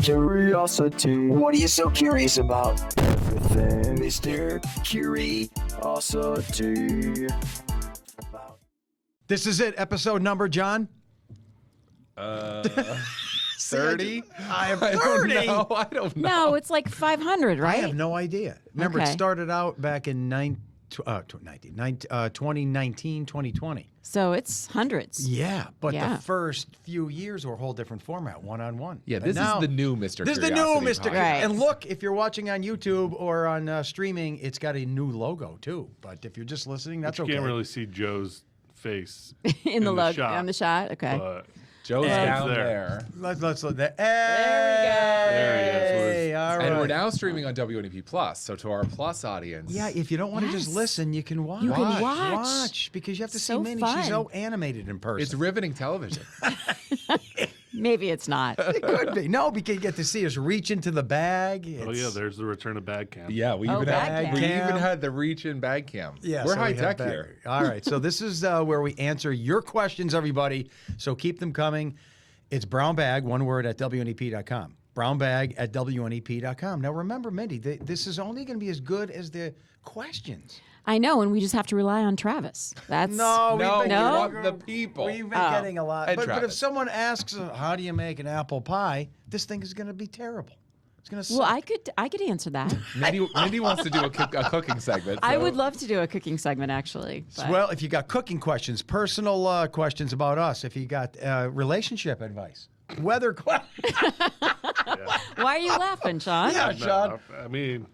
Curiosity. What are you so curious about? Everything, Mr. Curiosity. This is it. Episode number, John? 30? I have 30. I don't know. No, it's like 500, right? I have no idea. Remember, it started out back in 2019, 2020. So it's hundreds. Yeah, but Yeah. the first few years were a whole different format, one-on-one. Yeah, And this now, is the new Mr. This is the Curiosity new Mr. podcast. Right. And look, if you're watching on YouTube or on streaming, it's got a new logo too. But if you're just listening, that's You okay. can't really see Joe's face in the logo shot, on the shot. Okay. but Joe's it's down there. there. Let's look that. There he is. All right. And we're now streaming on WNEP Plus. So to our Plus audience. Yeah, if you don't want to just Yes. listen, you can watch. You can Watch, because you have to So see Minnie. fun. She's so animated in person. It's riveting television. Maybe it's not. It could be. No, because you get to see us reach into the bag. Oh It's- yeah, there's the return of bag cam. Yeah, we even bag had, we cam. even had the reach in bag cam. Yeah, We're so high we have tech bag- here. All right, so this is where we answer your questions, everybody. So keep them coming. It's brown bag, one word, at WNEP.com. Brown bag at WNEP.com. Now remember, Mindy, this is only going to be as good as the questions. I know, and we just have to rely on Travis. That's No, we No? want the people. We've been getting a lot. And But if Travis. someone asks, how do you make an apple pie? This thing is going to be terrible. It's going to suck. Well, I could answer that. Mindy wants to do a cooking segment. I so- would love to do a cooking segment, actually. but- Well, if you got cooking questions, personal questions about us, if you got relationship advice, weather questions. Why are you laughing, Sean? Yeah, No, Sean. I mean,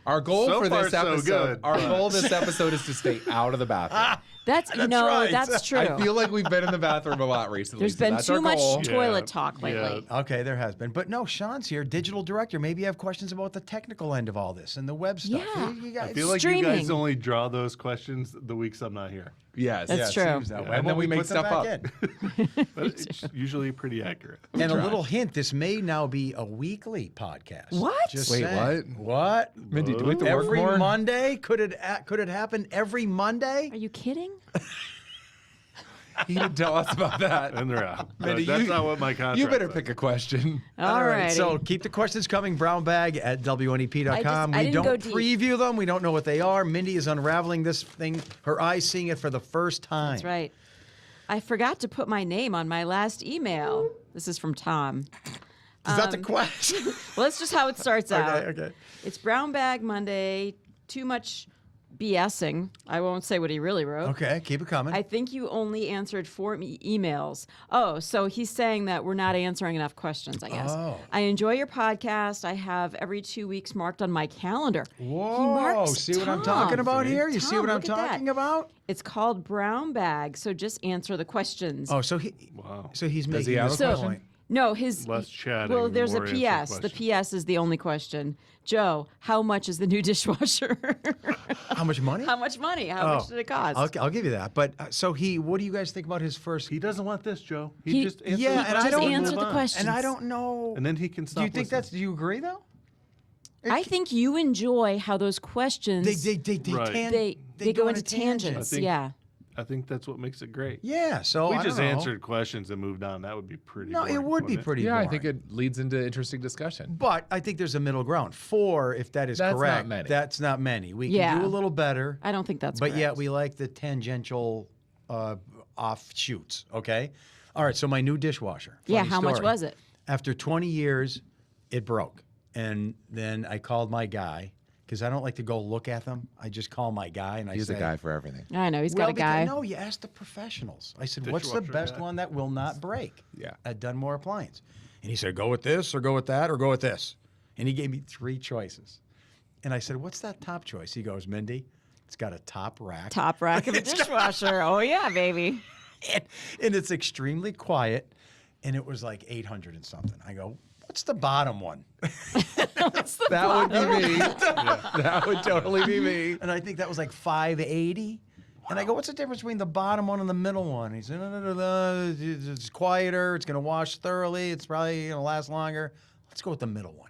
Our goal So for far, this so episode. good. Our goal this episode is to stay out of the bathroom. That's right. That's true. I feel like we've been in the bathroom a lot recently. There's so been that's too our much goal. toilet Yeah, talk lately. Okay, there has been. But no, Sean's here, digital director. Maybe you have questions about the technical end of all this and the web stuff. Yeah. You guys, I feel like you guys Streaming. only draw those questions the weeks I'm not here. Yes. That's yes. true. seems that Yeah. way. And then we make put them stuff back up. in. But it's usually pretty accurate. And a little hint, this may now be a weekly podcast. What? Just Wait, saying. What? Mindy, do we have to work Every more? Monday? Could it happen every Monday? Are you kidding? You didn't tell us about that. And they're out. Mindy, That's not what my contract You better says. pick a question. All right. So keep the questions coming. Brown bag at WNEP.com. I We didn't don't go deep. preview them. We don't know what they are. Mindy is unraveling this thing. Her eyes seeing it for the first time. That's right. I forgot to put my name on my last email. This is from Tom. Is that the question? Well, that's just how it starts out. Okay. It's Brown Bag Monday. Too much BSing. I won't say what he really wrote. Okay, keep it coming. I think you only answered 4 emails. Oh, so he's saying that we're not answering enough questions, I guess. Oh. I enjoy your podcast. I have every 2 weeks marked on my calendar. He Whoa, marks see what I'm Tom. talking about here? You see Tom, what I'm look at that. talking about? It's called Brown Bag, so just answer the questions. Oh, so he's Does he making have this a So, question? no, his Less chatting, Well, there's a more answer PS. The questions. PS is the only question. Joe, how much is the new dishwasher? How much money? How much money? How much did it cost? I'll give you that. But so what do you guys think about his first? He doesn't want this, Joe. He- Just answer Yeah, the and I questions don't and answer move the on. questions. And I don't know. And then he can do stop you think listening. do you agree though? I think you enjoy how those questions Right. they go into tangents. I think- Yeah. I think that's what makes it great. Yeah, so we I just don't know. answered questions and moved on. That would be pretty No, boring, it would be wouldn't pretty Yeah, boring. I think it leads into interesting discussion. But I think there's a middle ground. 4, if that is That's not correct. many. That's not many. We Yeah. can do a little better. I don't think that's But yet correct. we like the tangential offshoots, okay? All right, so my new dishwasher. Yeah, Funny how much story. was it? After 20 years, it broke. And then I called my guy, because I don't like to go look at them. I just call my guy and I He's say, a guy for everything. I know he's well, got a guy. No, you ask the professionals. I said, what's the Dishwasher best guy. one that will not break? Yeah. At Dunmore Appliance. And he said, go with this or go with that or go with this. And he gave me 3 choices. And I said, what's that top choice? He goes, Mindy, it's got a top rack. Top rack of a dishwasher. Oh yeah, baby. and it's extremely quiet. And it was like 800 and something. I go, what's the bottom one? That would be me. That would totally be me. And I think that was like 580. And I go, what's the difference between the bottom one and the middle one? He said, no, it's quieter. It's going to wash thoroughly. It's probably going to last longer. Let's go with the middle one.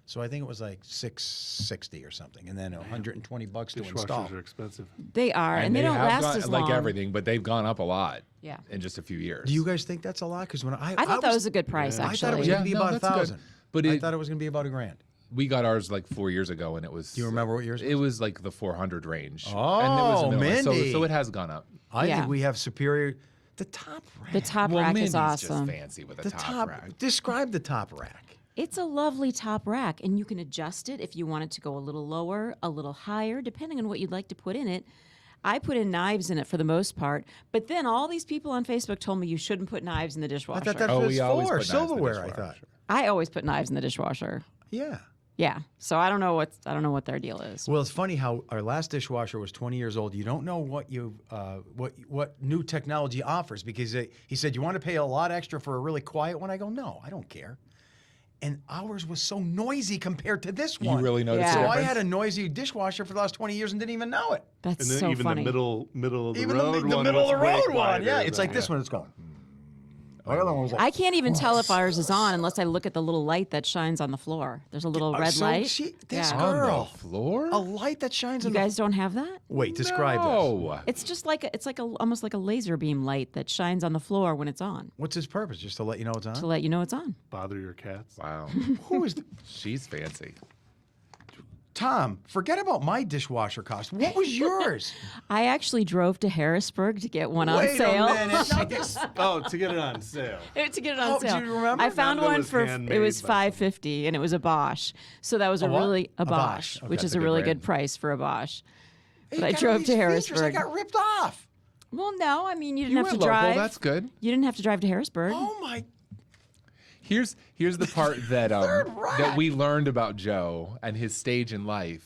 So I think it was like $660 or something, and then $120 to install. Dishwashers are expensive. They are, and they don't last gone, as long. like everything, but they've gone up a lot. Yeah. In just a few years. Do you guys think that's a lot? Because when I thought that was a good price, I actually. thought it was going to be no, about that's good. $1,000. But I thought it was going to be about $1,000. we got ours like 4 years ago, and it was. Do you remember what yours was? It was like the 400 range. Oh, and it was a middle one. Mindy. So it has gone up. I Yeah. think we have superior. The top rack. The top Well, rack Mindy's is awesome. just fancy with a The top rack. Describe the top rack. It's a lovely top rack, and you can adjust it if you want it to go a little lower, a little higher, depending on what you'd like to put in it. I put in knives in it for the most part, but then all these people on Facebook told me you shouldn't put knives in the I dishwasher. thought that Oh, was we always for put knives in the silverware. I thought. dishwasher. I always put knives in the dishwasher. Yeah. Yeah, so I don't know what their deal is. Well, it's funny how our last dishwasher was 20 years old. You don't know what what new technology offers because he said you want to pay a lot extra for a really quiet one. I go, no, I don't care. And ours was so noisy compared to this You one. really noticed Yeah. So the I difference? had a noisy dishwasher for the last 20 years and didn't even know it. That's And then so even funny. the middle of the Even road the one middle of was the way road one. quieter Yeah, it's than- like this one. It's going. The other one was like, I can't even tell if ours is on unless I look at the little light that shines on the floor. There's a little red so light. this Yeah. girl, On the floor? a light that shines You on guys don't have that? the. Wait, describe this. No. It's just like it's like almost like a laser beam light that shines on the floor when it's on What's his purpose? Just to let you know it's on. to let you know it's on. Bother your cats. Wow. Who is She's fancy. Tom? Forget about my dishwasher cost. What was yours? I actually drove to Harrisburg to get one on Wait sale. a minute. Now this- Oh, to get it on sale. To get it on Oh, sale. do you remember? I found That one was for it handmade was by $5.50 and it was a Bosch. So that was a what? really A a Bosch. Bosch, Okay, which that's is a a good really brand. good price for a Bosch. Hey, But I you got all drove these to features. I Harrisburg. got ripped off. Well, no, I mean you didn't You have were to local. drive. That's good. You didn't have to drive to Harrisburg. Oh my! Here's the part that rack. that we learned about Joe and his stage in life.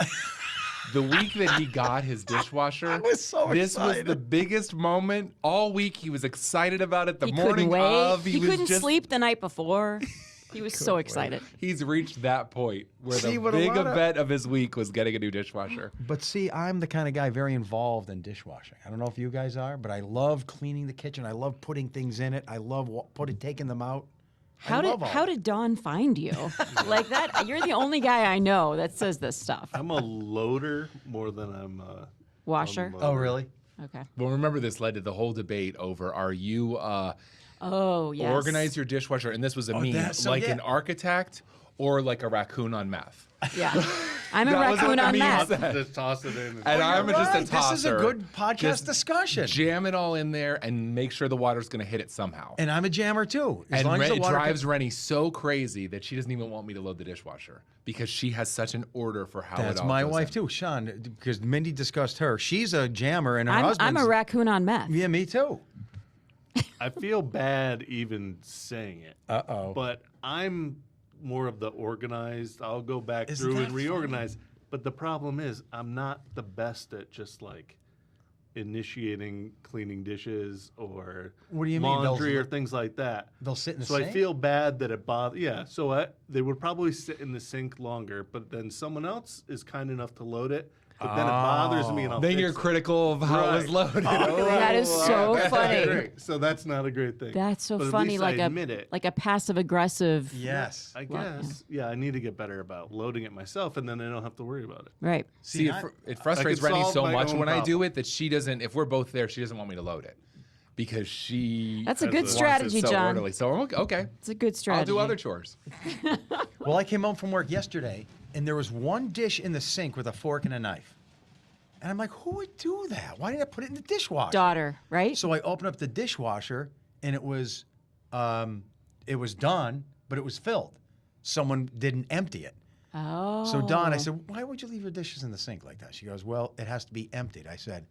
The week that he got his dishwasher, was so this was excited. the biggest moment all week. He was excited about it. The He morning couldn't wait. of, He was couldn't just, sleep the night before. He was so excited. He's reached that point where See, the what a big lot of- event of his week was getting a new dishwasher. But see, I'm the kind of guy very involved in dishwashing. I don't know if you guys are, but I love cleaning the kitchen. I love putting things in it. I love taking them out. How did Dawn find you? Like that? You're the only guy I know that says this stuff. I'm a loader more than I'm a Washer. Oh, really? Okay. Well, remember this led to the whole debate over are you Oh, yes. organize your dishwasher, and this was a meme, that's so- like yeah. an architect or like a raccoon on meth. Yeah. I'm a That was what raccoon the on meme meth. said. Just toss it in. And I'm just a Right. tosser. This is a good podcast Just discussion. Jam it all in there and make sure the water's going to hit it somehow. And I'm a jammer too. As And long as the it water drives Rennie so crazy that she doesn't even want me to load the dishwasher because she has such an order for how That's it all my goes wife in. too, Sean. Because Mindy discussed her. She's a jammer, and her I'm husband's. a raccoon on meth. Yeah, me too. I feel bad even saying it. Uh-oh. But I'm more of the organized. I'll go back Isn't through that and reorganize. But the problem is, I'm not the best at just like initiating cleaning dishes or What do you mean? laundry They'll- or things like that. They'll sit in the So sink? I feel bad that it bothers. Yeah, so they would probably sit in the sink longer, but then someone else is kind enough to load it. But then it bothers me, and I'll Then fix you're it. critical of how it was Right. loaded. That is so That's not funny. great. So that's not a great thing. That's so But at funny, least like I a admit it. like a passive aggressive. Yes. I Well, guess. Yeah, I need to get better about loading it myself, and then I don't have to worry about it. Right. See, I- it frustrates I could Rennie solve so my much own when I do problem. it that she doesn't, if we're both there, she doesn't want me to load it. Because she That's a good wants it strategy, so John. orderly. So I'm okay. It's a good strategy. I'll do other chores. Well, I came home from work yesterday, and there was one dish in the sink with a fork and a knife. And I'm like, who would do that? Why didn't I put it in the dishwasher? Daughter, right? So I opened up the dishwasher, and it was done, but it was filled. Someone didn't empty it. Oh. So Dawn, I said, why would you leave your dishes in the sink like that? She goes, well, it has to be emptied. I said,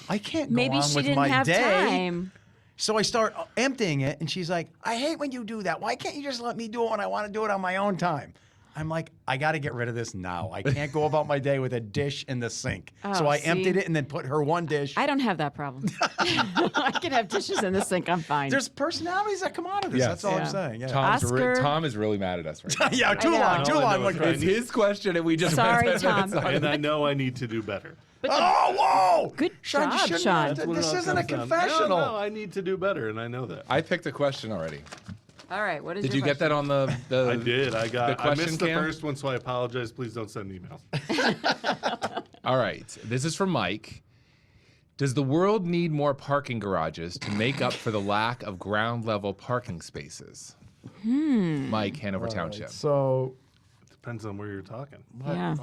I can't go Maybe on she with didn't my have day. time. So I start emptying it, and she's like, I hate when you do that. Why can't you just let me do it when I want to do it on my own time? I'm like, I got to get rid of this now. I can't go about my day with a dish in the sink. So Oh, I see? emptied it and then put her one dish. I don't have that problem. I can have dishes in the sink. I'm fine. There's personalities that come out of this. Yes. That's all I'm Yeah. saying. Yeah. Oscar- Tom is really mad at us right now. Yeah, too I know. long, too No, I long. know Look, it's right. It's his question, and we just Sorry, went 10 minutes Tom. on it. And I know I need to do better. oh, whoa! Good Sean, you job, shouldn't Sean. have to- That's what it This all isn't a comes down. confessional. No, I need to do better, and I know that. I picked a question already. All right. What is Did your you get that question? on the I did. I question missed the cam? first one, so I apologize. Please don't send emails. All right. This is from Mike. Does the world need more parking garages to make up for the lack of ground level parking spaces? Mike, Hanover Township. So Depends on where you're talking. Yeah.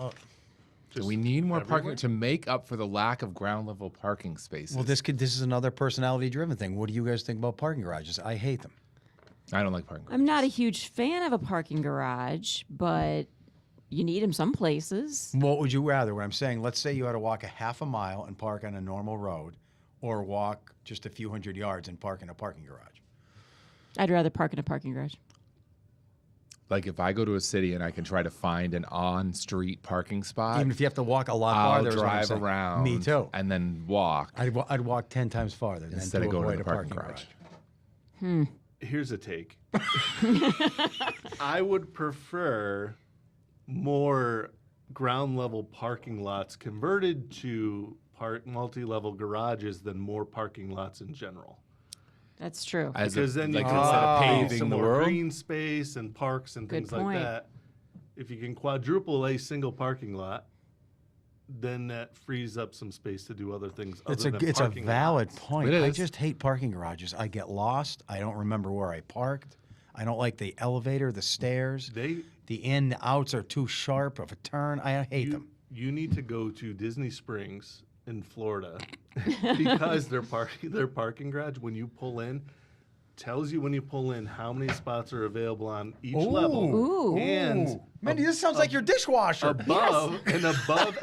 So we need more parking to make up for the lack of ground level parking spaces. well, this is another personality driven thing. What do you guys think about parking garages? I hate them. I don't like parking. I'm not a huge fan of a parking garage, but you need them some places. What would you rather? What I'm saying, let's say you had to walk a half a mile and park on a normal road, or walk just a few hundred yards and park in a parking garage. I'd rather park in a parking garage. Like if I go to a city and I can try to find an on-street parking spot, Even if you have to walk a lot I'll farther, is what I'm drive saying. around. Me too. And then walk. I'd walk 10 times farther Instead than of to going to avoid the a parking parking garage. garage. Here's a take. I would prefer more ground level parking lots converted to multi-level garages than more parking lots in general. That's true. As Because then you like can instead of paving some the more world. green space and parks and Good things like point. that. If you can quadruple a single parking lot, then that frees up some space to do other things. It's other a than it's a parking valid lots. point. It I is. just hate parking garages. I get lost. I don't remember where I parked. I don't like the elevator, the stairs. They The in outs are too sharp of a turn. I hate them. you need to go to Disney Springs in Florida because their parking garage when you pull in tells you when you pull in how many spots are available on each level. Ooh. And Mindy, this sounds like your dishwasher. above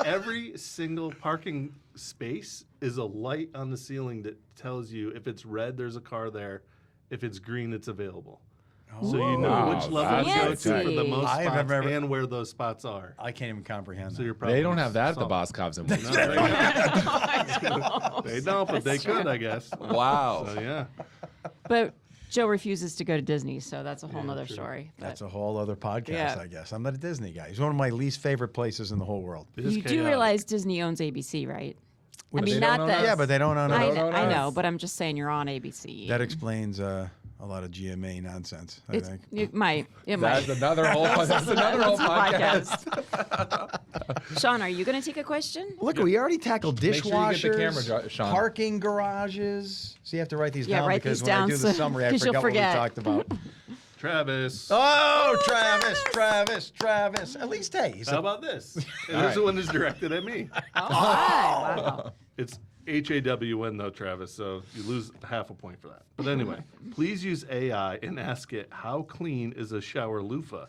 every single parking space is a light on the ceiling that tells you if it's red, there's a car there. If it's green, it's available. So you know Wow, which level to go that's to for the fancy. most I've spots ever- and where those spots are. I can't even comprehend So that. you're probably They don't have that at the solved. Boss Cobbs and No, they don't, but they could, I guess. Wow. So yeah. But Joe refuses to go to Disney, so that's a whole nother true. story. But That's a whole other podcast, Yeah. I guess. I'm not a Disney guy. He's one of my least favorite places in the whole world. It is you do chaotic. realize Disney owns ABC, right? I mean, they not don't own that. us. Yeah, but they don't own I, it. kn- I know, but I'm just saying you're on ABC. That explains a lot of GMA nonsense, I think. It might. It That's might. another whole. That's another whole podcast. Sean, are you going to take a question? Look, we already tackled Make sure you dishwashers, get the camera, Sean. parking garages. So you have to write these Yeah, down write because these when I down do the so- summary, I 'cause you'll forgot what we forget. talked about. Travis. Oh, Travis. At least, hey, he's How a, about this? And All this right. one is directed at me. All right. Wow. It's HAWN though, Travis, so you lose half a point for that. But anyway, please use AI and ask it how clean is a shower loofah.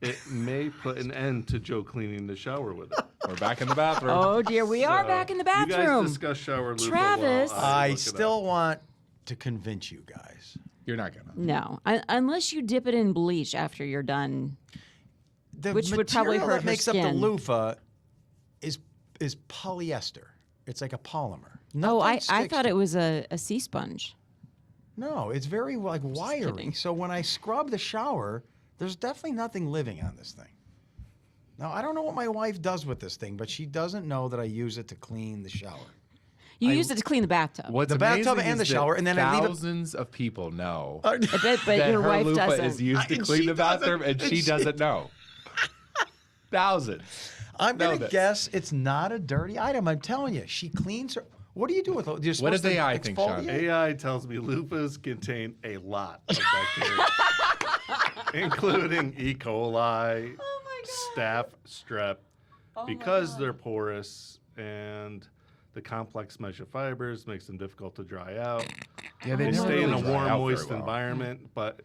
It may put an end to Joe cleaning the shower with it. We're back in the bathroom. Oh dear, we are So, back in the You guys bathroom. discuss shower loofah. Travis. While I look it still up. want to convince you guys. You're not gonna. No, unless you dip it in bleach after you're done. The Which would probably material hurt that her makes up the skin. loofah is polyester. It's like a polymer. Oh, I Nothing sticks thought to it was a sea sponge. No, it's very like wiry. kidding. So when I scrub the shower, there's definitely nothing living on this thing. Now, I don't know what my wife does with this thing, but she doesn't know that I use it to clean the shower. You used it to clean the bathtub. What's The bathtub amazing and is the that shower, and then I leave it- thousands of people know I bet, but that your her wife loofah doesn't. is used to And clean she the bathroom, doesn't. and she doesn't know. Thousands. I'm Know going to this. guess it's not a dirty item. I'm telling you. She cleans her. What do you do with it? You're What does supposed to AI think, Sean? exfoliate? AI tells me loofahs contain a lot of bacteria, including E. coli, staph, strep, because they're porous and the complex mesh of fibers makes them difficult to dry out. Yeah, They never stay in really a dry warm, out very moist well. environment, but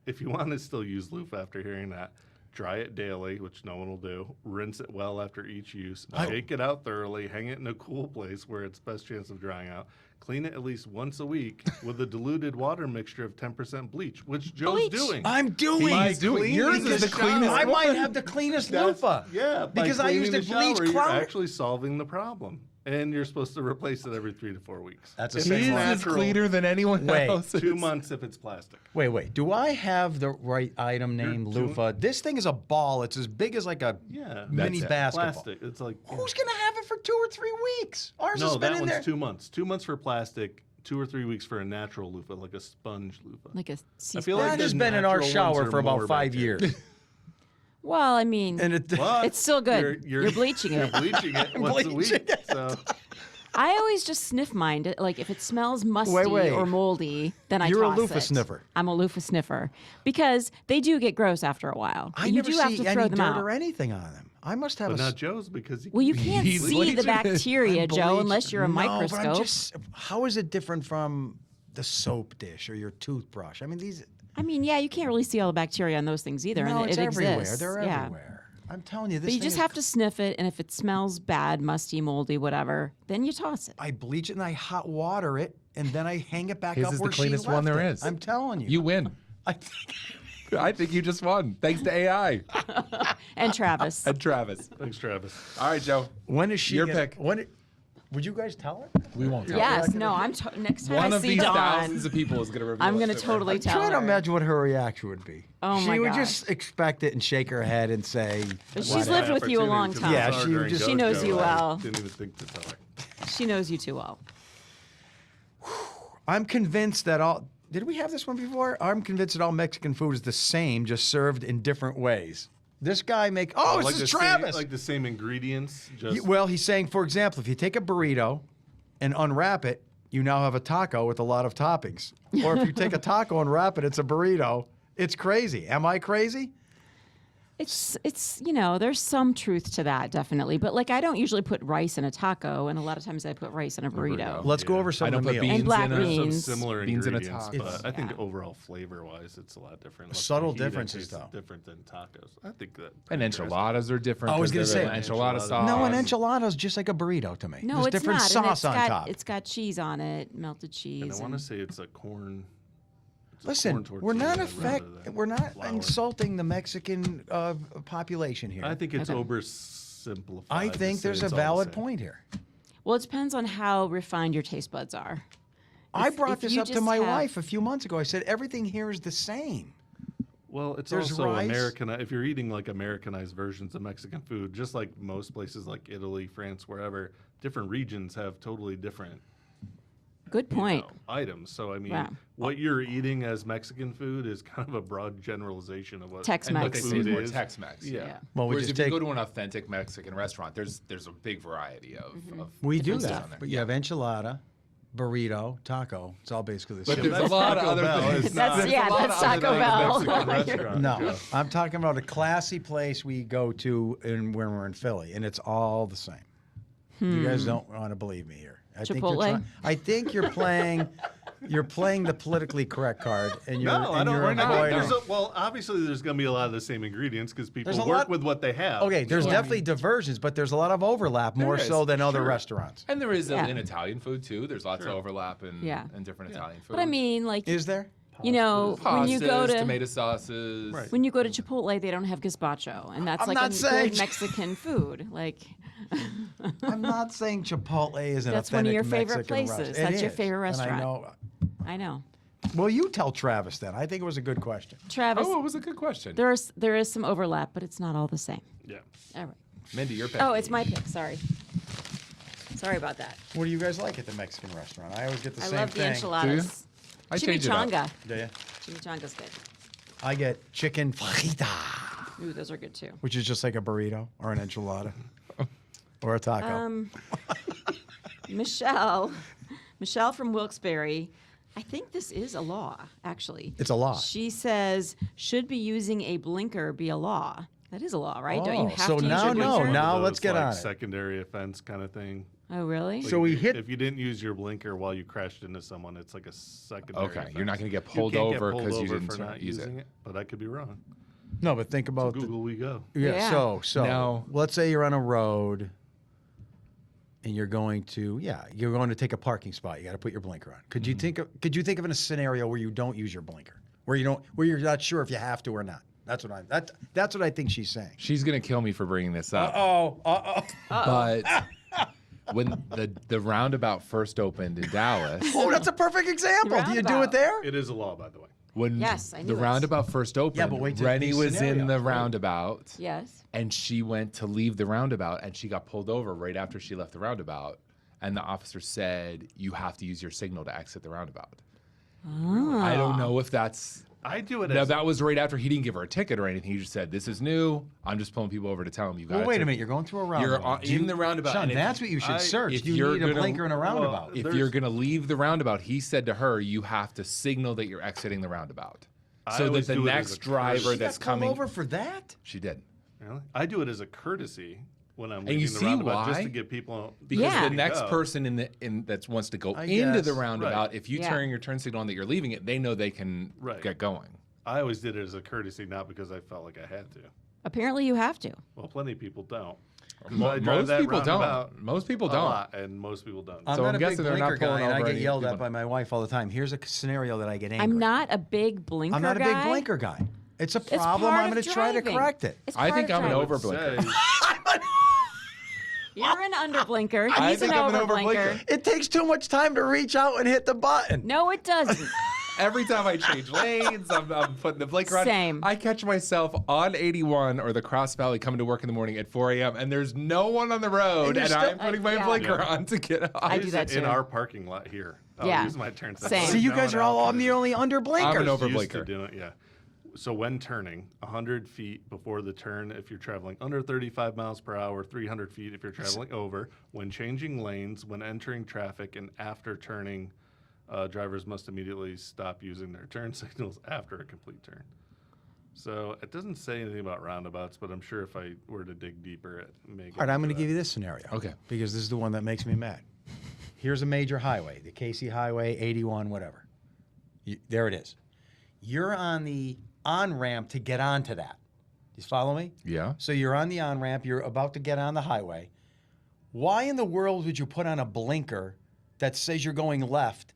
if you want to still use loofah after hearing that, dry it daily, which no one will do. Rinse it well after each use. Shake it out thoroughly. Hang it in a cool place where it's best chance of drying out. Clean it at least once a week with a diluted water mixture of 10% bleach, which Joe's Bleach? doing. I'm doing He's doing- yours is the cleanest I might one. have the cleanest That's- loofah. Yeah, by because I used cleaning to the bleach shower, you're clown. actually solving the problem. And you're supposed to replace it every 3 to 4 weeks. That's the If same it's He's one. as natural, cleaner than anyone Wait, else. 2 months if it's plastic. Wait. Do I have the right item named You're loofah? This thing is a ball. It's as big as like a Yeah. mini That's it. basketball. Plastic. It's like Who's going to have it for 2 or 3 weeks? Ours no, has been that in one's there. 2 months. 2 months for plastic, 2 or 3 weeks for a natural loofah, like a sponge loofah. Like a sea I feel sponge. like That has the been in our natural shower ones are for about more 5 bacteria. years. Well, I mean, And it, But it's still good. You're bleaching You're it. bleaching it once a Bleaching week. it. So I always just sniff mine. Like if it smells musty Wait. or moldy, then I You're a toss loofah it. sniffer. I'm a loofah sniffer because they do get gross after a while. I you never do see have to throw any them dirt out. or anything on them. I must have But a. not Joe's because he Well, you can't He's see the bleaching. bacteria, Joe, bleach- unless you're a no, microscope. But I'm just, how is it different from the soap dish or your toothbrush? I mean, these. I mean, yeah, you can't really see all the bacteria on those things either, No, and it's it everywhere. exists. They're yeah. everywhere. I'm telling you, this. But you thing just is- have to sniff it, and if it smells bad, musty, moldy, whatever, then you toss it. I bleach it and I hot water it, and then I hang it back His up is the where she cleanest one left there it. is. I'm telling you. You win. I think. I think you just won, thanks to AI And Travis. and Travis. Thanks, Travis. All right, Joe. When is she? Your gonna- pick. When? Would you guys tell her? We won't tell. Yes, no, next time One I of see these Dawn, thousands of people is going to reveal I'm it going to her. totally I'm tell trying to her. imagine what her reaction would be. Oh, she my would gosh. just expect it and shake her head and say, But she's "Whatever." lived with you a long Opportunity, 'cause time. Yeah, I saw her she during just- She knows Gojo, you I well. Didn't even think to tell her. She knows you too well. I'm convinced that all. Did we have this one before? I'm convinced that all Mexican food is the same, just served in different ways. This guy make. Oh, Like this the is same- Travis. like the same ingredients. Just Well, he's saying, for example, if you take a burrito and unwrap it, you now have a taco with a lot of toppings. Or if you take a taco and wrap it, it's a burrito. It's crazy. Am I crazy? It's you know, there's some truth to that, definitely. But like I don't usually put rice in a taco, and a lot of times I put rice in a burrito. Let's go over some I of don't the put meals. beans And black in a, some beans. similar Beans in a ingredients, taco. but I think Yeah. overall flavor-wise, it's a lot different. Like Subtle fajita differences, tastes though. Different than tacos. I think that. And enchiladas are different. I was 'cause gonna they're say- enchilada Enchiladas. sauce. No, an enchilada is just like a burrito to me. No, There's it's different not. sauce and on top. It's got cheese on it, melted cheese. And I want and- to say it's a corn. it's a Listen, corn we're not tortilla rather than we're not flour. insulting the Mexican population here. I think it's Okay. oversimplified. I to think say there's a it's all the valid same. point here. Well, it depends on how refined your taste buds are. I If- brought if this you up to just my have- wife a few months ago. I said everything here is the same. Well, it's There's also rice. American. If you're eating like Americanized versions of Mexican food, just like most places like Italy, France, wherever, different regions have totally different Good point. items. So I mean, Yeah. what you're eating as Mexican food is kind of a broad generalization of what Tex-Mex. And what they say food is more is. Tex-Mex. Yeah. Yeah. Well, we Whereas just if take you go to an authentic Mexican restaurant, there's a big variety of. we do different that, stuff on there. but you have enchilada, burrito, taco. It's all basically the But same. there's a lot of Taco other Bell. things. It's That's not- yeah, lot that's of other Taco things Bell. Mexican restaurant. No, Joe. I'm talking about a classy place we go to when we're in Philly, and it's all the same. You guys don't want to believe me here. Chipotle? I think you're playing the politically correct card, and you're No, I and don't. you're I think avoiding. well, obviously, there's going to be a lot of the same ingredients because people There's a work lot- with what they have. Okay, there's Yeah. definitely diversions, but there's a lot of overlap, more is, so than other sure. restaurants. And there is Yeah. in Italian food too. There's lots of overlap in, Yeah. in different Italian food. But I mean, like Is there? you know, when you go Pastas, to tomato sauces. Right. when you go to Chipotle, they don't have gazpacho, and that's I'm like not a saying- good Mexican food. Like I'm not saying Chipotle is an That's one of authentic your favorite Mexican places. restaurant. It That's your is, favorite and restaurant. I know. I know, Well, you tell Travis then. I think it was a good question. Travis. Oh, it was a good question. There is some overlap, but it's not all the same. Yeah. All right. Mindy, your pick. Oh, it's my pick. Sorry. Sorry about that. What do you guys like at the Mexican restaurant? I always get the I same love the thing. enchiladas. I change it up. Chimichanga. Do you? Chimichanga's good. I get chicken fajita, Ooh, those are good too. which is just like a burrito or an enchilada or a taco. Michelle from Wilkes-Barre. I think this is a law, actually. It's a law. She says, should be using a blinker be a law? That is a law, right? Don't you Oh, have so to use now- your no, blinker? One of now those, let's get like, on it. Secondary offense kind of thing. Oh, really? So we hit- If you didn't use your blinker while you crashed into someone, it's like a secondary. Okay, offense. you're not gonna get You pulled can't get over pulled 'cause you over didn't for not use using it. it. But I could be wrong. No, but think about the, Google we go. Yeah. So No. let's say you're on a road and you're going to take a parking spot. You got to put your blinker on. Could you think of in a scenario where you don't use your blinker, where you're not sure if you have to or not? That's what I think she's saying. She's gonna kill me for bringing this up. Oh. But when the roundabout first opened in Dallas, Oh, that's a perfect example. Do you do it Roundabout. there? It is a law, by the way. when Yes, I the knew it. roundabout first opened, but wait till Rennie these was in scenarios, the right? roundabout, Yes. and she went to leave the roundabout, and she got pulled over right after she left the roundabout, and the officer said, "You have to use your signal to exit the roundabout." I don't know if that's I do it Now as that was right after he didn't give her a ticket or anything. He just said, "This is new. I'm just pulling people over to tell them you got." Well, a wait a ticket." minute. You're going through a roundabout. You're in the roundabout. Sean, and if- that's what you should search. if You you're need a gonna- blinker in a roundabout. If There's- you're going to leave the roundabout, he said to her, you have to signal that you're exiting the roundabout. I So that always the do it as next a driver courtesy. that's Got pulled coming. over for that? She did. Really? I do it as a courtesy when I'm And leaving you the see roundabout just why? to get people. Because Yeah. the next go. person that wants to go I into guess. the roundabout, Right. if you Yeah. turn your turn signal on that you're leaving it, they know they can Right. get going. I always did it as a courtesy, not because I felt like I had to. Apparently, you have to. Well, plenty of people don't. 'Cause Mo- I drive most that people roundabout don't. Most people a don't. lot, and most people don't. I'm So not I'm a big guessing they're not blinker guy, pulling and I over get any yelled at people. by my wife all the time. Here's a scenario that I get angry. I'm not a big blinker I'm not a guy. big blinker guy. It's a It's problem. part I'm of going to try to driving. correct it. It's I part think of I'm an driving. over blinker. Say, You're an under blinker. I He's an think I'm an over over blinker. blinker. It takes too much time to reach out and hit the button. No, it doesn't. Every time I change lanes, I'm putting the blinker on. Same. I catch myself on 81 or the Cross Valley coming to work in the morning at 4 a.m. and there's no one on the road, And and you're I'm putting my yeah. blinker Yeah. on to get off. I do use that it in too. our parking lot here. I'll Yeah. use my turn signal. Same. See, you No guys one are all, else I'm can. the only under blinkers. I'm an over Used blinker. to do it, yeah. So when turning, 100 feet before the turn if you're traveling under 35 miles per hour, 300 feet if you're traveling over. When changing lanes, when entering traffic, and after turning, drivers must immediately stop using their turn signals after a complete turn. So it doesn't say anything about roundabouts, but I'm sure if I were to dig deeper, it may get All right, I'm going to into give you this scenario. Okay. Because this is the one that makes me mad. Here's a major highway, the Casey Highway, 81, whatever. There it is. You're on the on-ramp to get onto that. You follow me? Yeah. So you're on the on-ramp, you're about to get on the highway. Why in the world would you put on a blinker that says you're going left?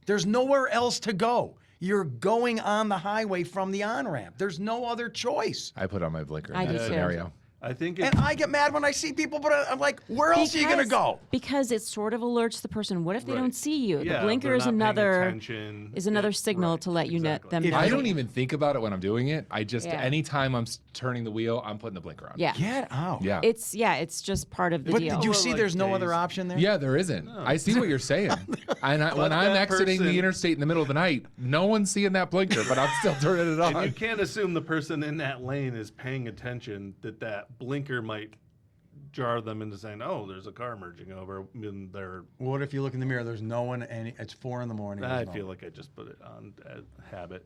There's nowhere else to go. You're going on the highway from the on-ramp. There's no other choice. I put on my blinker in I that do too. scenario. I think And I get mad when I see people, but I'm like, where else are you going to go? Because it sort of alerts the person. What if they Right. don't see you? yeah, The blinker they're is not paying another attention. signal Right, to let you exactly. them If know. I I don't even think about it when I'm doing it. I just, Yeah. anytime I'm turning the wheel, I'm putting the blinker on. Yeah. Get out. Yeah. It's just part of the But deal. did you Well, see like there's no days. other option there? Yeah, there isn't. I see what you're saying. And when I'm that exiting person- the interstate in the middle of the night, no one's seeing that blinker, but I'm still turning it And you on. can't assume the person in that lane is paying attention that blinker might jar them into saying, "Oh, there's a car merging over." And they're. What if you look in the mirror, there's no one, and it's 4 in the morning. I there's no feel one. like I just put it on as habit.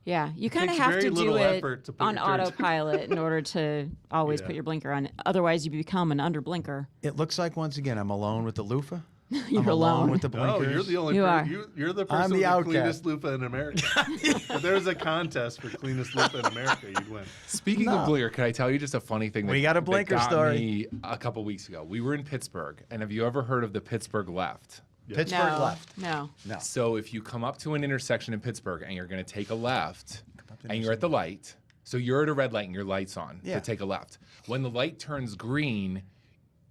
Yeah, you kind of takes have very to do little it effort to put on your turns- autopilot in order to always Yeah. put your blinker on. Otherwise, you become an under blinker. It looks like, once again, I'm alone with the loofah. You're I'm alone alone. with the blinkers. Oh, you're the only. You are. You're the person I'm the with the outcast. cleanest loofah in America. If there's a contest for cleanest loofah in America, you'd win. Speaking of blinker, can I tell you just a funny thing? We got a that blinker got story. me a couple weeks ago. We were in Pittsburgh, and have you ever heard of the Pittsburgh left? Pittsburgh No, left. no. No. So if you come up to an intersection in Pittsburgh and you're going to take a left, and you're at the light, so you're at a red light and your light's on Yeah. to take a left. When the light turns green,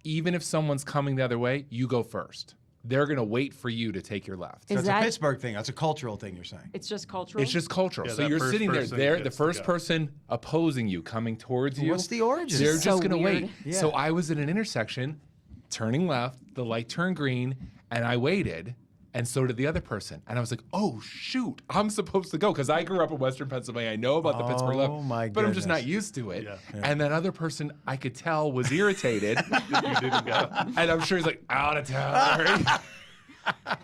even if someone's coming the other way, you go first. They're going to wait for you to take your left. So Is it's that- a Pittsburgh thing. That's a cultural thing, you're saying. It's just cultural. It's just cultural. Yeah, so that you're first sitting there. person They're the gets to first go. person opposing you, coming towards you. What's the origin? They're So just going to weird. wait. Yeah. So I was at an intersection, turning left, the light turned green, and I waited, and so did the other person. And I was like, oh, shoot, I'm supposed to go. Because I grew up in Western Pennsylvania. I know about the Pittsburgh left, Oh, my but I'm just not goodness. used to it. Yeah. And that other person, I could tell, was irritated. You didn't go. And I'm sure he's like, out of town.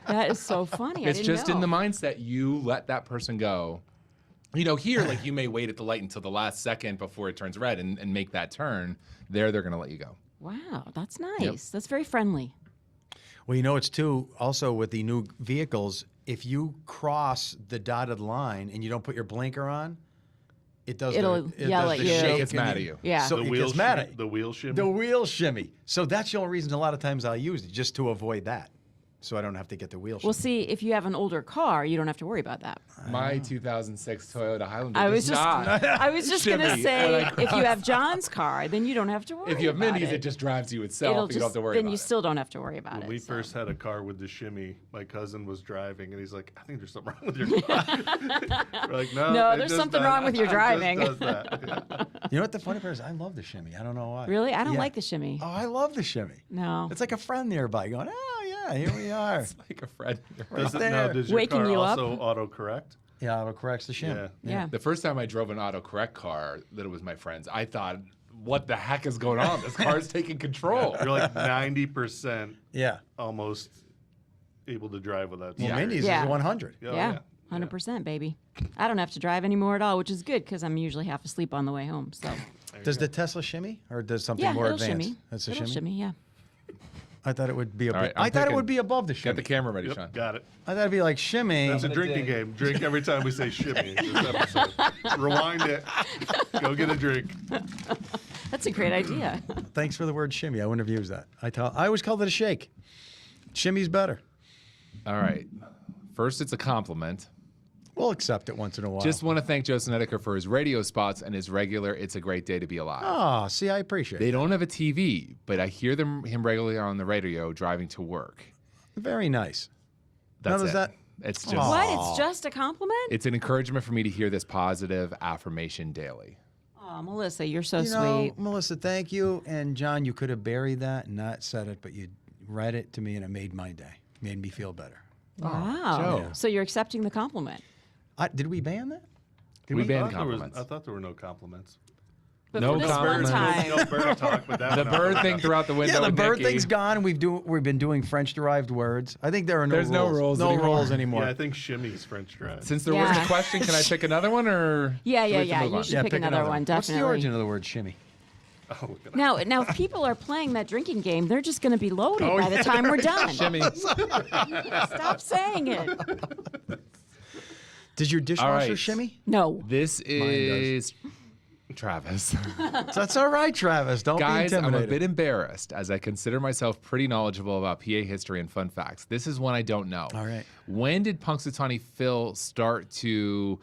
That is so funny. It's I didn't just know. in the mindset you let that person go. You know, here, like you may wait at the light until the last second before it turns red and make that turn. There, they're going to let you go. Wow, that's nice. That's very friendly. Well, you know, it's too, also with the new vehicles, if you cross the dotted line and you don't put your blinker on, it does It'll the, yell does at the you. shake It gets and mad at you. Yeah. So The it wheel gets mad shimmy- at you. the wheel shimmy. The wheel shimmy. So that's the only reason a lot of times I'll use it, just to avoid that. So I don't have to get the wheel shimmy. Well, see, if you have an older car, you don't have to worry about that. My 2006 Toyota Highlander I does was just, not. I was just gonna shimmy say, when I if you have John's car, then you don't have to worry. If you have about minis, it. it just drives you itself. It'll You don't have to worry then about you it. still don't have to worry about When it. we so. first had a car with the shimmy, my cousin was driving, and he's like, "I think there's something wrong with your car." We're like, "No, No, it there's does something that. wrong with your It just driving." does that." Yeah. You know what the funny part is? I love the shimmy. I don't know why. Really, I don't Yeah. like the shimmy. Oh, I love the shimmy. No. It's like a friend nearby going, oh, yeah, here we are. It's like a friend. Does it, there. now, does your Waking car you up? also autocorrect? Yeah, autocorrects the shim. Yeah. Yeah. The first time I drove an autocorrect car that it was my friend's, I thought, what the heck is going on? This car's taking control. You're like 90% Yeah. almost able to drive without. Well, Yeah. Mindy's Yeah. is 100. Oh, Yeah. 100%, baby. I don't have to drive anymore at all, which is good because I'm usually half asleep on the way home. So Does the Tesla shimmy or does something yeah, more it'll advanced? shimmy. That's a It'll shimmy? shimmy. Yeah. I thought it would be All right, I'm I thought it picking- would be above the Got shimmy. the camera ready, Yep, Sean. got it. I thought it'd be like shimmy. That's a gonna drinking dig. game. Drink every time we say shimmy. This episode. Rewind it. Go get a drink. That's a great idea. Thanks for the word shimmy. I wouldn't have used that. I always called it a shake. Shimmy's better. All right. First, it's a compliment. We'll accept it once in a while. Just want to thank Joe Snedeker for his radio spots and his regular "It's a Great Day to Be Alive." Oh, see, I appreciate They it. don't have a TV, but I hear him regularly on the radio driving to work. Very nice. That's does it. that- It's just Aw. What? It's just a compliment? it's an encouragement for me to hear this positive affirmation daily. Oh, Melissa, you're so You know, sweet. Melissa, thank you. And John, you could have buried that and not said it, but you read it to me and it made my day. Made me feel better. Wow. Joe. So you're accepting the compliment. Did we ban that? Did We we? ban I compliments. thought there were no compliments. But No for this one compliments. time, No bird talk, but that The no. bird thing throughout the window. Yeah, the with bird Nikki. thing's gone, and we've been doing French-derived words. I think there are no There's rules. no rules No anymore. rules anymore. Yeah, I think shimmy's French drive. Since there wasn't a Yeah. question, can I pick another one or? Yeah, do we yeah, have to yeah. move You on? should pick another one, What's the definitely. origin of the word shimmy? Oh, look at that. Now, if people are playing that drinking game, they're just going to be loaded by the time we're done. Shimmy. Stop saying it. Does your dishwasher right. shimmy? No. This is Travis. That's all right, Travis. Don't Guys, be I'm a intimidated. bit embarrassed as I consider myself pretty knowledgeable about PA history and fun facts. This is one I don't know. All right. When did Punxsutawney Phil start to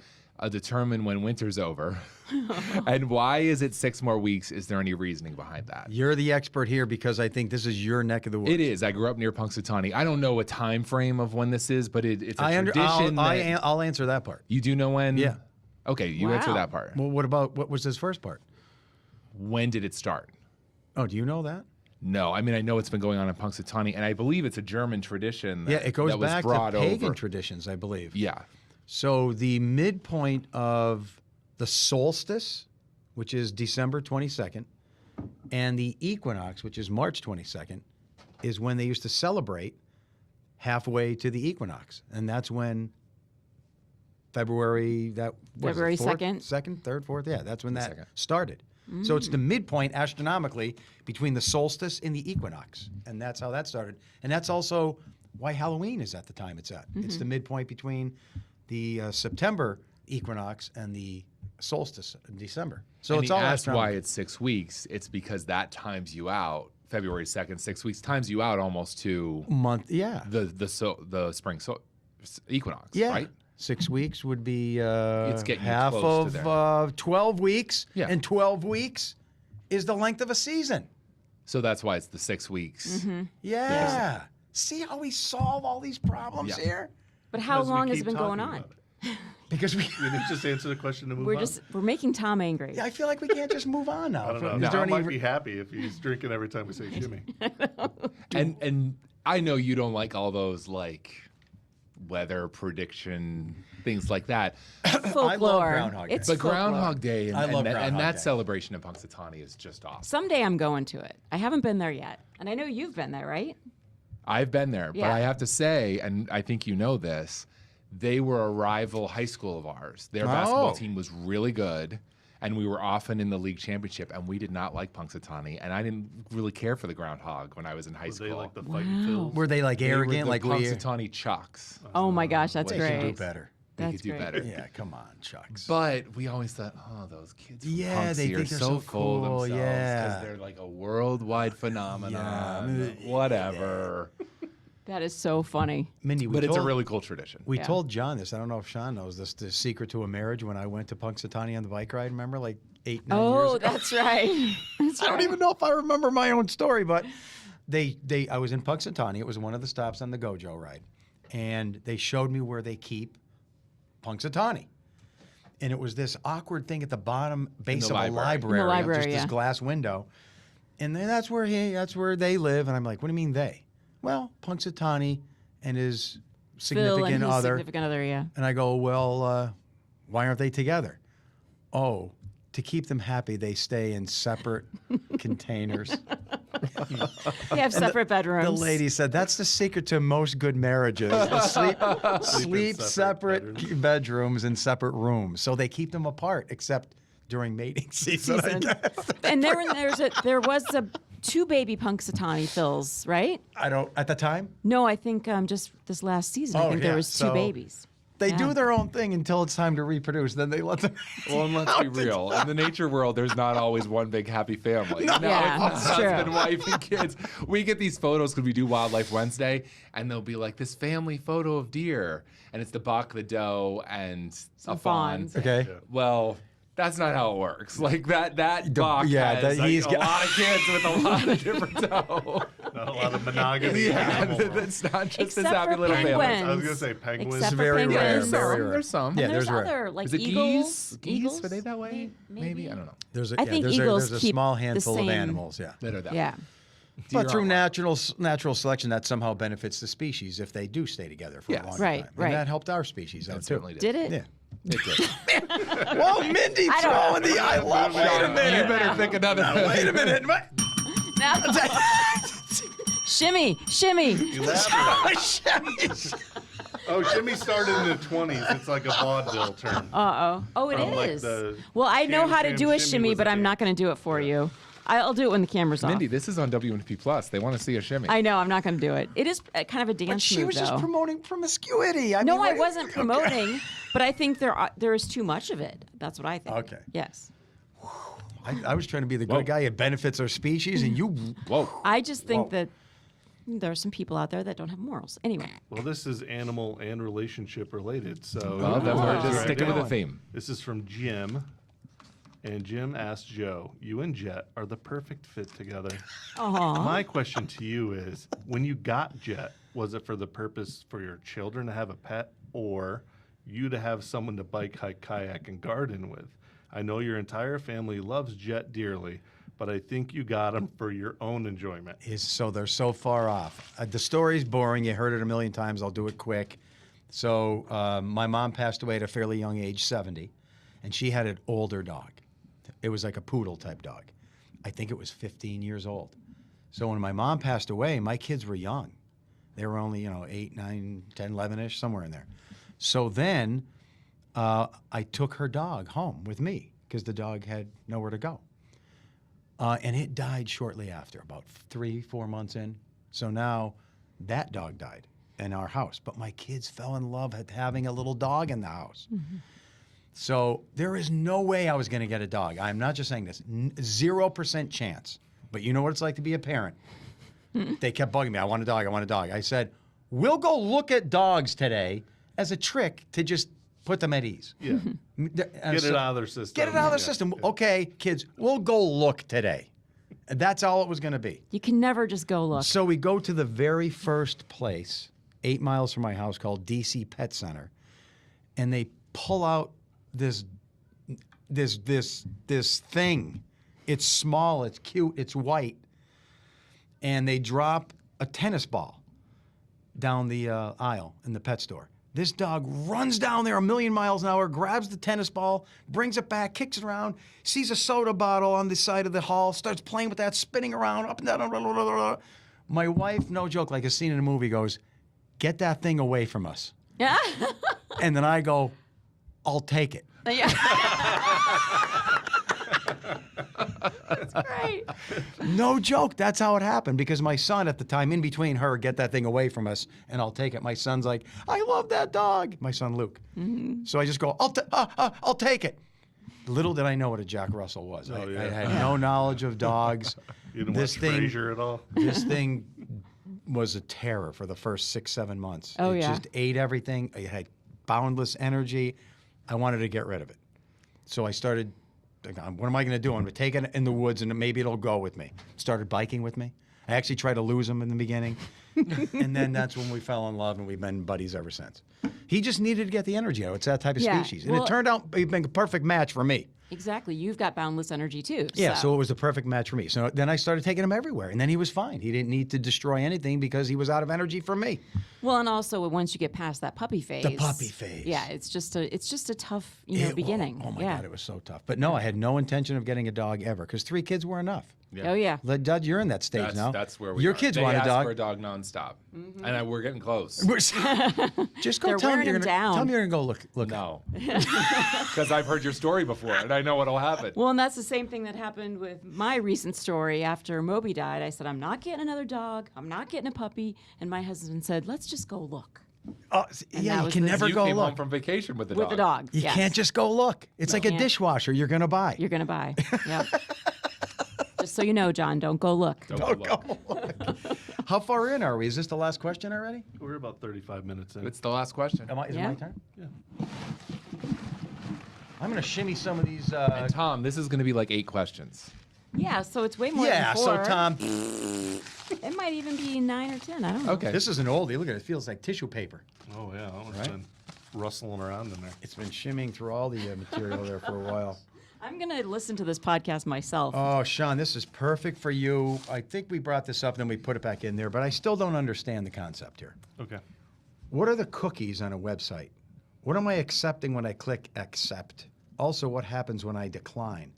determine when winter's over? And why is it 6 more weeks? Is there any reasoning behind that? You're the expert here because I think this is your neck of the woods. It is. I grew up near Punxsutawney. I don't know a time frame of when this is, but it's a tradition. I'll answer that part. You do know when? Yeah. Okay, you Wow. answer that part. Well, what was his first part? When did it start? Oh, do you know that? No, I mean I know it's been going on in Punxsutawney, and I believe it's a German tradition. Yeah, it goes that was back to brought pagan over. traditions, I believe. Yeah, So the midpoint of the solstice, which is December 22nd, and the equinox, which is March 22nd, is when they used to celebrate halfway to the equinox. And that's when February 2nd? 2nd, 3rd, 4th, yeah, that's when that 2nd. started. So it's the midpoint astronomically between the solstice and the equinox. And that's how that started. And that's also why Halloween is at the time it's at. It's the midpoint between the September equinox and the solstice in December. So and it's he all asked why astronomical. it's 6 weeks. It's because that times you out. February 2nd, 6 weeks times you out almost to month, yeah. the spring equinox. Yeah. Right. 6 weeks would be getting you half close to of 12 weeks. Yeah. And 12 weeks is the length of a season. So that's why it's the 6 weeks. Yeah. See how we solve all these problems Yeah. here? But how Because we long has it keep been going talking on? about it. Because we. You didn't just answer the question to move on. We're making Tom angry. Yeah, I feel like we can't just move on now. I don't know. Is there Tom any might be happy if he's drinking every time we say shimmy. And I know you don't like all those like weather prediction things like that. Folklore. Groundhog Day. It's But folklore. Groundhog Day I love and Groundhog that Day. celebration of Punxsutawney is just awesome. Someday I'm going to it. I haven't been there yet. And I know you've been there, right? I've been there, but Yeah. I have to say, and I think you know this, they were a rival high school of ours. Their basketball Oh. team was really good, and we were often in the league championship, and we did not like Punxsutawney, and I didn't really care for the Groundhog when I was in high Was school. they like the fighting Phils? Were they like They were arrogant, the like we? Punxsutawney Chucks. Oh my gosh, that's They should do great. better. They That's could do great. better. Yeah, come on, Chucks. But we always thought, oh, those kids from Yeah, they Punxsy are think they're so so full of cool, themselves yeah. they're like a worldwide phenomenon. Whatever. That is so funny. Mindy, But it's a really cool tradition. We Yeah. told John this. I don't know if Sean knows this. The secret to a marriage when I went to Punxsutawney on the bike ride. Remember, like 8, 9 years Oh, ago. that's right. That's I don't right. even know if I remember my own story, but I was in Punxsutawney. It was one of the stops on the Gojo ride, and they showed me where they keep Punxsutawney. And it was this awkward thing at the bottom base the of a library. library, In the library, just this yeah. glass window. And then that's where they live. And I'm like, what do you mean they? Well, Punxsutawney and his significant his other. significant other, yeah. And I go, well, why aren't they together? Oh, to keep them happy, they stay in separate containers. They have separate bedrooms. The lady said, that's the secret to most good marriages. Sleep separate bedrooms in separate rooms. So they keep them apart, except during mating season. I guess. And there was 2 baby Punxsutawney Phils, right? At the time? No, I think just this last season, I think there was 2 babies. They Yeah. do their own thing until it's time to reproduce. Then they let them. Well, and let's be real. In the nature world, there's not always one big happy family. No, Yeah, it's it's true. husband, wife, and kids. We get these photos because we do Wildlife Wednesday, and they'll be like this family photo of deer, and it's the buck, the doe, and a fawn. fawns. Okay. Well, that's not how it works. Like that buck has he's a lot of kids with a lot of different doe. Not a lot of monogamy. Yeah, animal world. it's not just this Except happy for little family. penguins. I was gonna say penguins. Except for very rare, penguins. very rare. There's some. Yeah, And there's there's rare. other, like Is it eagles. geese? Eagles? Are they that way? Maybe. I don't know. There's I think there's eagles there's a keep small the handful of same- animals, yeah. That are that. Yeah. But Deer through aren't natural selection, that somehow benefits the species if they do stay together for Yes. a long Right, time. right. And that helped our species out That too. certainly did. Did it? Yeah. It did. Well, Mindy I don't- throwing the I love. Wait a You minute. better pick another. Wait a minute. Shimmy, shimmy. Elaborate. Oh, Shimmy started in the 20s. It's like a vaudeville term. Oh, it From, like, is. the Well, I know Sham how to Sham do a Shimmy shimmy, was but a I'm thing. not going to do it for you. I'll do it when the camera's off. Mindy, this is on WNP Plus. They want to see a shimmy. I know, I'm not going to do it. It is kind of a dance But she move, was just though. promoting promiscuity. I No, mean, I what- wasn't okay. promoting, but I think there is too much of it. That's what I think. Okay. Yes. I was trying to be the good Whoa. guy. It benefits our species, and you. Whoa. I just think Whoa. that there are some people out there that don't have morals. Anyway. Well, this is animal and relationship related. So Well, then we're Right just sticking with the now. theme. This is from Jim. And Jim asked Joe, you and Jet are the perfect fit together. Aw. My question to you is, when you got Jet, was it for the purpose for your children to have a pet or you to have someone to bike, hike, kayak, and garden with? I know your entire family loves Jet dearly, but I think you got him for your own enjoyment. So they're so far off. The story's boring. You heard it a million times. I'll do it quick. So my mom passed away at a fairly young age, 70, and she had an older dog. It was like a poodle type dog. I think it was 15 years old. So when my mom passed away, my kids were young. They were only, 8, 9, 10, 11-ish, somewhere in there. So then I took her dog home with me because the dog had nowhere to go. And it died shortly after, about 3-4 months in. So now that dog died in our house. But my kids fell in love with having a little dog in the house. Mm-hmm. So there is no way I was going to get a dog. I'm not just saying this. 0% chance. But you know what it's like to be a parent. They kept bugging me. I want a dog. I want a dog. I said, we'll go look at dogs today as a trick to just put them at ease. Yeah. Get it out of their system. Get it out of their Yeah. system. Okay, kids, we'll go look today. And that's all it was going to be. You can never just go look. So we go to the very first place, 8 miles from my house, called DC Pet Center, and they pull out this thing. It's small, it's cute, it's white, and they drop a tennis ball down the aisle in the pet store. This dog runs down there 1,000,000 miles an hour, grabs the tennis ball, brings it back, kicks it around, sees a soda bottle on the side of the hall, starts playing with that, spinning around up and down. Blah, blah, blah, blah. My wife, no joke, like a scene in a movie, goes, "Get that thing away from us." Yeah. And then I go, "I'll take it." Yeah. That's great. No joke. That's how it happened because my son at the time, in between her, "Get that thing away from us," and "I'll take it." My son's like, "I love that dog." My son Luke. So I just go, I'll take it. Little did I know what a Jack Russell was. I had no knowledge of dogs. You didn't This watch thing- Frasier at all? This thing was a terror for the first 6-7 months. Oh, it yeah. just ate everything. It had boundless energy. I wanted to get rid of it. So I started, what am I going to do? I'm going to take it in the woods and maybe it'll go with me. Started biking with me. I actually tried to lose him in the beginning. And then that's when we fell in love and we've been buddies ever since. He just needed to get the energy out. It's that type of Yeah, species. And well- it turned out he'd been a perfect match for me. Exactly. You've got boundless energy too. Yeah, so it was the perfect match for me. So then I started taking him everywhere, and then he was fine. He didn't need to destroy anything because he was out of energy for me. Well, and also once you get past that puppy phase. The puppy phase. Yeah, it's just a tough beginning. Oh my yeah. God, it was so tough. But no, I had no intention of getting a dog ever because 3 kids were enough. Oh yeah. Dud, you're in that stage now. That's where we Your are. kids they want a ask dog. for a dog nonstop, and we're getting close. Just go They're tell them wearing you're him gonna down. tell them you're gonna go look. No, because I've heard your story before, and I know what'll happen. Well, and that's the same thing that happened with my recent story after Moby died. I said, I'm not getting another dog. I'm not getting a puppy. And my husband said, let's just go look. Yeah, that you was can the- never you go came look. home from vacation with the With dog. the dog. You yes. can't just go look. It's like a Can't. dishwasher you're gonna buy. You're going to buy. Yep. Just so you know, John, don't go look. Don't go look. How far in are we? Is this the last question already? We're about 35 minutes in. It's the last question. Is it Yeah. my turn? Yeah. I'm gonna shimmy some of these. And Tom, this is going to be like 8 questions. Yeah, so it's way more Yeah. than 4. So Tom, It might even be 9 or 10. I don't know. Okay. this is an oldie. Look at it. It feels like tissue paper. Oh yeah, that one's Right? been rustling around in there. It's been shimmying through all the material there for a while. I'm going to listen to this podcast myself. Oh, Sean, this is perfect for you. I think we brought this up, then we put it back in there, but I still don't understand the concept here. Okay. What are the cookies on a website? What am I accepting when I click accept? Also, what happens when I decline?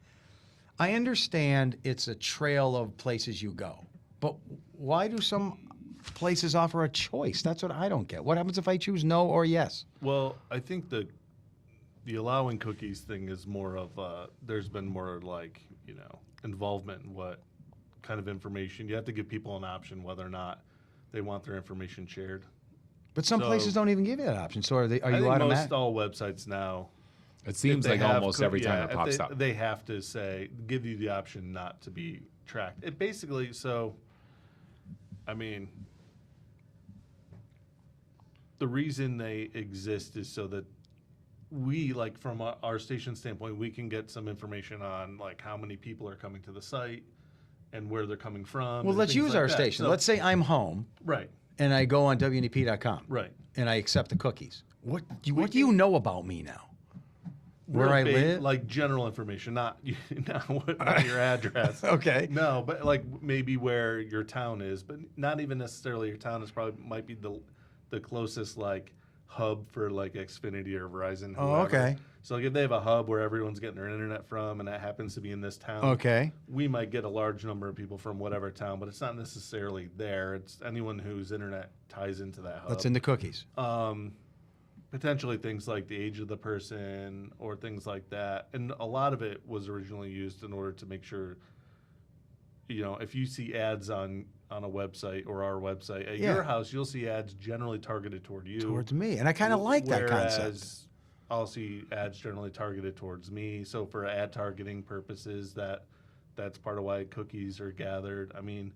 I understand it's a trail of places you go, but why do some places offer a choice? That's what I don't get. What happens if I choose no or yes? Well, I think the allowing cookies thing is more of there's been more like involvement in what kind of information you have to give people an option whether or not they want their information shared. But some So- places don't even give you that option. So are I you think automatic? most all websites now. It seems if they like have almost coo- every time yeah, it if pops they, up. they have to give you the option not to be tracked. It basically I mean, the reason they exist is so that we, like from our station standpoint, we can get some information on like how many people are coming to the site and where they're coming from. Well, and let's things use like our that. station. So- Let's say I'm home right, and I go on WNEP.com. right. And I accept the cookies. What do you know about me now? Where Real I big, live? like general information, not not your address. Okay. No, but like maybe where your town is, but not even necessarily your town. Is probably might be the closest like hub for like Xfinity or Verizon. Oh, whoever. okay. So like if they have a hub where everyone's getting their internet from, and that happens to be in this town. Okay. We might get a large number of people from whatever town, but it's not necessarily there. It's anyone whose internet ties into that hub. That's in the cookies. Potentially things like the age of the person or things like that. And a lot of it was originally used in order to make sure, if you see ads on a website or our website at Yeah. your house, you'll see ads generally targeted toward you. Towards me. And I kind of like that concept. Whereas I'll see ads generally targeted towards me. So for ad targeting purposes, that's part of why cookies are gathered. I mean,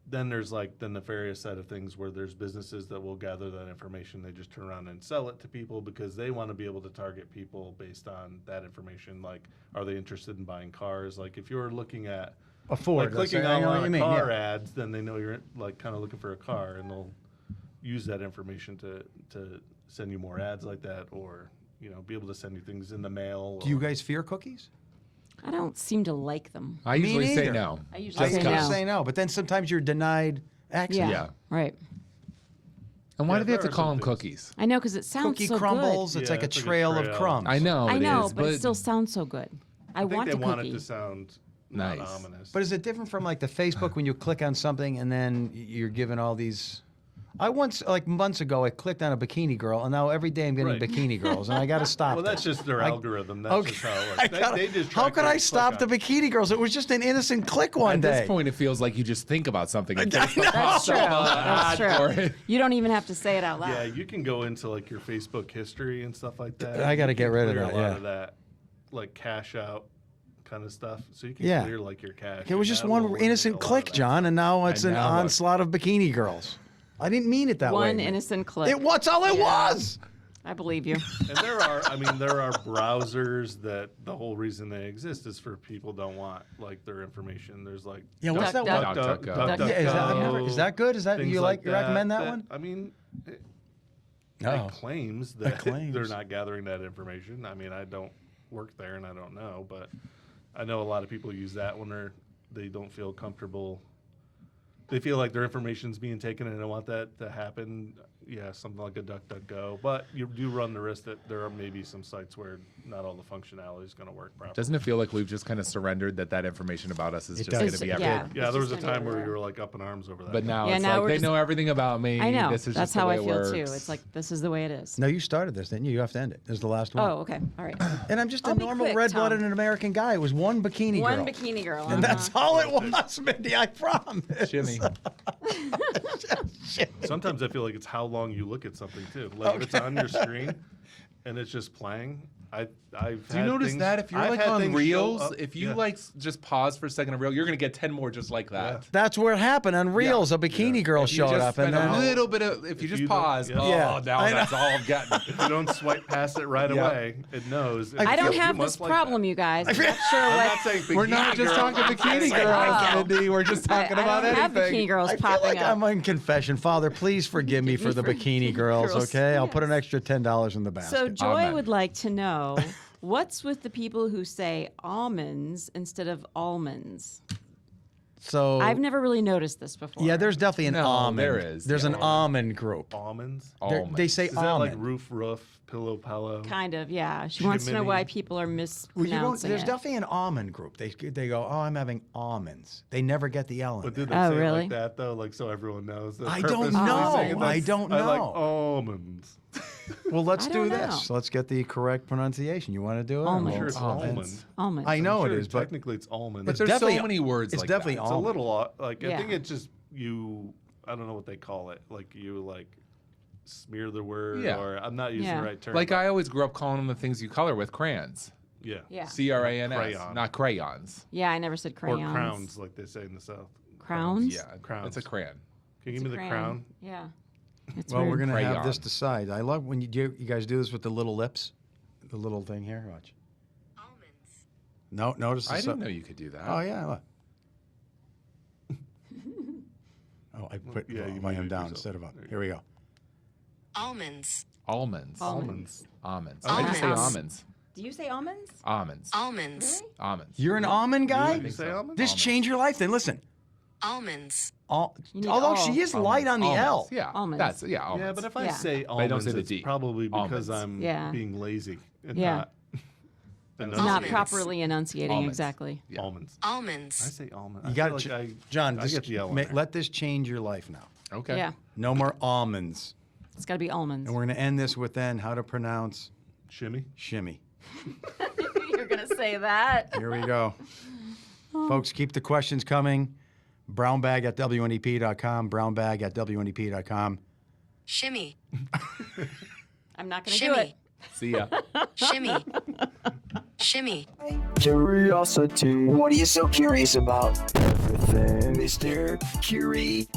then there's like the nefarious side of things where there's businesses that will gather that information. They just turn around and sell it to people because they want to be able to target people based on that information. Like, are they interested in buying cars? Like, if you're looking at A Ford. like let's clicking say. I know what on you a mean, car yeah. ads, then they know you're like kind of looking for a car, and they'll use that information to send you more ads like that, or be able to send you things in the mail. Do you guys fear cookies? I don't seem to like them. I Me usually say neither. no. I usually I say usually no. say no, but then sometimes you're denied access. Yeah. Yeah. Right. And why Yeah, do they have there to are call some them things. cookies? I know because it sounds Cookie so crumbles. Yeah, It's like a it's like a trail of trail. crumbs. I know good. I it know, is, but it still sounds so good. I I think want they the want cookie. it to sound Nice. not ominous. But is it different from like the Facebook when you click on something and then you're given all these? I once, like months ago, I clicked on a bikini girl, and now every day I'm getting Right. bikini girls, and I got to stop. well, that. that's just their I- algorithm. That's Okay. just how it I works. gotta- They just how track could where I you stop the click on. bikini girls? It was just an innocent click one At day. this point, it feels like you just think about something. And I Facebook know. That's true. That's ad for true. it. You don't even have to say it out loud. Yeah, you can go into like your Facebook history and stuff like that. I gotta You can get rid of clear that, A lot yeah. of that, like cash out kind of stuff. So you can Yeah. clear like your cache. It was and just that one will eliminate innocent a lot of click, that John, and now it's And an now look. onslaught of bikini girls. I didn't mean it that way. One innocent click. That's all it was. I believe you. And there are browsers that the whole reason they exist is for people don't want like their information. There's like Yeah, what's that Duck, one? duck. DuckDuckGo. Yeah, is that good? Is that things you like? You that, recommend that one? I mean, it No. claims that claims. they're not gathering that information. I mean, I don't work there and I don't know, but I know a lot of people use that when they don't feel comfortable they feel like their information's being taken and they don't want that to happen. Yeah, something like a DuckDuckGo. But you do run the risk that there are maybe some sites where not all the functionality is going to work properly. Doesn't it feel like we've just kind of surrendered that information about us is just going to be everywhere? Yeah, there was a time where you were like up in arms over that. But now Yeah, it's now like we're they just- know everything about me. I know. This is That's just the how way I it feel works. too. It's like this is the way it is. No, you started this, didn't you? You have to end it. This is the last one. Oh, okay. All right. And I'm just a I'll be normal quick, red-blooded Tom. American guy. It was one bikini girl. One bikini girl. And that's all it was, Mindy. I promise. Shimmy. Sometimes I feel like it's how long you look at something too. Like if it's on your screen and it's just playing. I've Do you notice that if you're I've like had on things show Reels, up- if you yeah. like just pause for a second on Reel, you're gonna get 10 more just like that. Yeah. That's where it happened on Reels. A bikini girl If you showed just up, and spend then a little bit of, if you If just you don't- pause, yeah. oh, Yeah, now I know. that's all I'm getting. If you don't swipe past it right Yeah. away, it knows. I don't You have must this like problem, that. you guys. I'm not sure I'm what. not saying We're not bikini just girl. talking bikini Wow. girls, Mindy. We're just talking I about don't have anything. bikini girls I feel popping like up. I'm in confession. Father, please forgive me for the bikini girls, girls. okay? I'll put an Yes. extra $10 in the basket. So Joy Amen. would like to know what's with the people who say almonds instead of almonds. So I've never really noticed this before. yeah, there's definitely an No, almond. there is. There's Yeah. an almond group. Almonds. They say Is that almond. like roof, pillow, kind of. Yeah, she wants to know why Shimmy. people are Well, mispronouncing there's it. definitely an almond group. They go, oh, I'm having almonds. They never get the L in But there. did they Oh, say it really? like that though? Like so everyone knows. The I purpose don't of me know. saying it, I that's- don't I like know. almonds. Well, let's I do don't this. know. Let's get the correct pronunciation. You want to do it? Almond. I'm sure it's Almonds. almonds. Almonds. I know I'm it sure is, but technically it's almonds. But There's definitely- so many words it's like definitely that. It's a almond. little like I Yeah. think it's just you. I don't know what they call it. Like you like smear the word, Yeah. or I'm not using Yeah. the right term. Like but- I always grew up calling them the things you color with crayons. yeah. Yeah. CRANS, Crayon. not crayons. Yeah, I never said Or crayons. crowns, like they say in the South. Crowns? Yeah, Crowns. it's a crayon. Can you It's give a me the crayon. crown? Yeah. It's well, weird. we're gonna have Crayon. this decide. I love when you guys do this with the little lips, the little thing here. Watch. Almonds. No, notice. I the didn't know you could do that. Oh yeah. Look. Oh, I put Yeah, you volume muted down yourself. instead of up. There you Here we go. Almonds. Almonds. Almonds. Almonds. I I just say Almonds. almonds. Do you say almonds? Almonds. Almonds. Almonds. You're an almond guy. You say almonds? This changed your life. Then listen. Almonds. need Although all. she is light on the Almonds. L. Yeah. Almonds. That's almonds. Yeah, but if I Yeah. say I don't almonds, say the it's D. probably because Almonds. I'm Yeah. being lazy and Yeah. not Not Almonds. properly enunciating Almonds. exactly. Yeah. almonds. I Almonds. say almond. You I got feel it, like John. I Just get the L in there. let this change your life now. Okay. Yeah. No more almonds. It's got to be almonds. And we're gonna end this with then how to pronounce Shimmy. shimmy. You're going to say that. Here we go. Folks, keep the questions coming. Brownbag@WNEP.com. Brownbag@WNEP.com. Shimmy. I'm not going to do Shimmy. it. See ya. Shimmy. Shimmy. Curiosity. What are you so curious about? Everything, Mr. Curiosity.